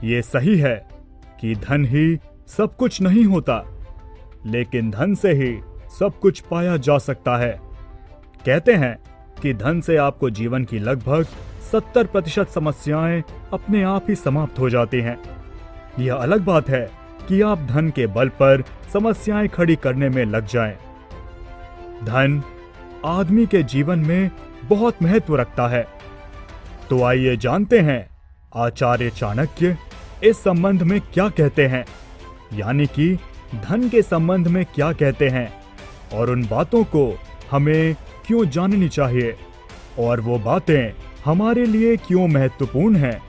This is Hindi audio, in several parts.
ये सही है कि धन ही सब कुछ नहीं होता, लेकिन धन से ही सब कुछ पाया जा सकता है। कहते हैं कि धन से आपको जीवन की लगभग 70% समस्याएं अपने आप ही समाप्त हो जाती हैं। यह अलग बात है कि आप धन के बल पर समस्याएं खड़ी करने में लग जाएं। धन आदमी के जीवन में बहुत महत्व रखता है। तो आइए जानते हैं आचार्य चाणक्य इस संबंध में क्या कहते हैं, यानी कि धन के संबंध में क्या कहते हैं और उन बातों को हमें क्यों जाननी चाहिए और वो बातें हमारे लिए क्यों महत्वपूर्ण हैं।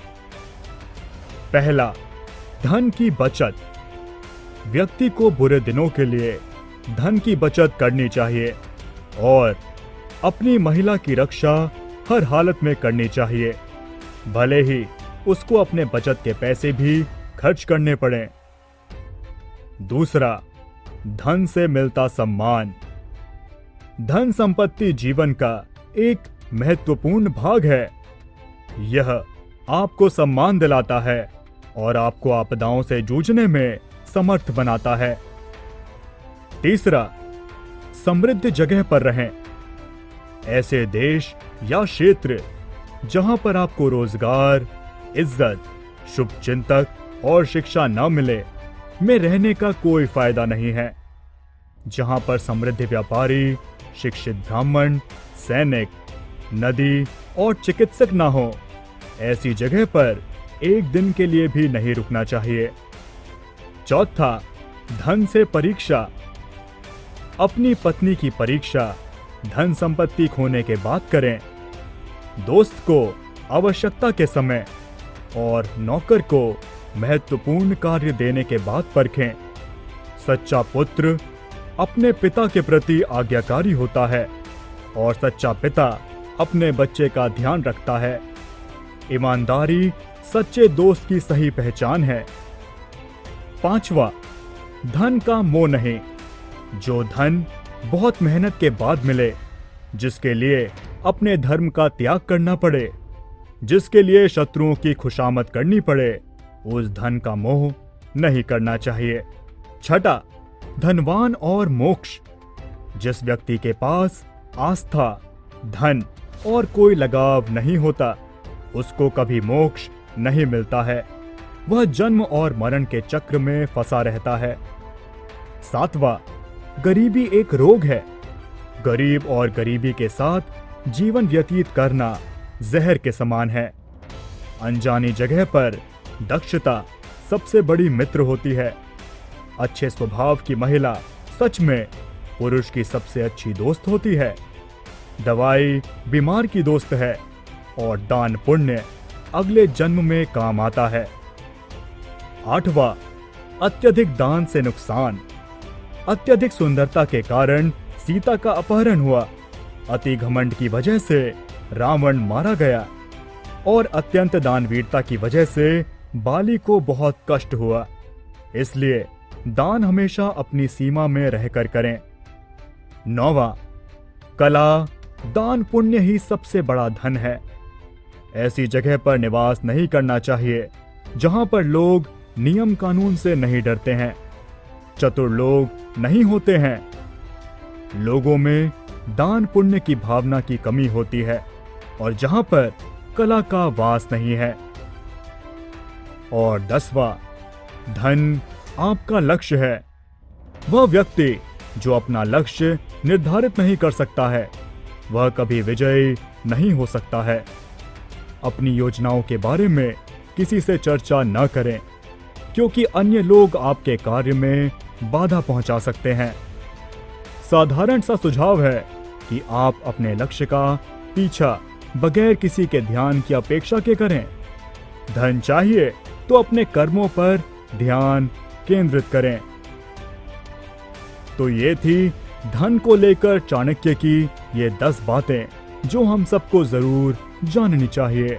पहला, धन की बचत। व्यक्ति को बुरे दिनों के लिए धन की बचत करनी चाहिए और अपनी महिला की रक्षा हर हालत में करनी चाहिए, भले ही उसको अपने बचत के पैसे भी खर्च करने पड़ें। दूसरा, धन से मिलता सम्मान। धन संपत्ति जीवन का एक महत्वपूर्ण भाग है। यह आपको सम्मान दिलाता है और आपको आपदाओं से जूझने में समर्थ बनाता है। तीसरा, समृद्ध जगह पर रहें। ऐसे देश या क्षेत्र जहां पर आपको रोजगार, इज्जत, शुभ चिंतक और शिक्षा न मिले में रहने का कोई फायदा नहीं है। जहां पर समृद्ध व्यापारी, शिक्षित ब्राह्मण, सैनिक, नदी और चिकित्सक ना हो, ऐसी जगह पर एक दिन के लिए भी नहीं रुकना चाहिए। चौथा, धन से परीक्षा। अपनी पत्नी की परीक्षा धन संपत्ति खोने के बाद करें। दोस्त को आवश्यकता के समय और नौकर को महत्वपूर्ण कार्य देने के बाद परखें। सच्चा पुत्र अपने पिता के प्रति आज्ञाकारी होता है और सच्चा पिता अपने बच्चे का ध्यान रखता है। ईमानदारी सच्चे दोस्त की सही पहचान है। पांचवा, धन का मोह नहीं। जो धन बहुत मेहनत के बाद मिले, जिसके लिए अपने धर्म का त्याग करना पड़े, जिसके लिए शत्रुओं की खुशामद करनी पड़े, उस धन का मोह नहीं करना चाहिए। छठा, धनवान और मोक्ष। जिस व्यक्ति के पास आस्था, धन और कोई लगाव नहीं होता, उसको कभी मोक्ष नहीं मिलता है। वह जन्म और मरण के चक्र में फंसा रहता है। सातवां, गरीबी एक रोग है। गरीब और गरीबी के साथ जीवन व्यतीत करना जहर के समान है। अनजानी जगह पर दक्षता सबसे बड़ी मित्र होती है। अच्छे स्वभाव की महिला सच में पुरुष की सबसे अच्छी दोस्त होती है। दवाई बीमार की दोस्त है और दान पुण्य अगले जन्म में काम आता है। आठवां, अत्यधिक दान से नुकसान। अत्यधिक सुंदरता के कारण सीता का अपहरण हुआ। अति घमंड की वजह से रावण मारा गया और अत्यंत दानवीरता की वजह से बाली को बहुत कष्ट हुआ। इसलिए दान हमेशा अपनी सीमा में रहकर करें। नौवां, कला, दान पुण्य ही सबसे बड़ा धन है। ऐसी जगह पर निवास नहीं करना चाहिए जहां पर लोग नियम कानून से नहीं डरते हैं। चतुर लोग नहीं होते हैं। लोगों में दान पुण्य की भावना की कमी होती है और जहां पर कला का वास नहीं है। और 10वां, धन आपका लक्ष्य है। वह व्यक्ति जो अपना लक्ष्य निर्धारित नहीं कर सकता है, वह कभी विजयी नहीं हो सकता है। अपनी योजनाओं के बारे में किसी से चर्चा न करें, क्योंकि अन्य लोग आपके कार्य में बाधा पहुंचा सकते हैं। साधारण सा सुझाव है कि आप अपने लक्ष्य का पीछा बगैर किसी के ध्यान की अपेक्षा के करें। धन चाहिए तो अपने कर्मों पर ध्यान केंद्रित करें। तो ये थी धन को लेकर चाणक्य की ये 10 बातें जो हम सबको जरूर जाननी चाहिए।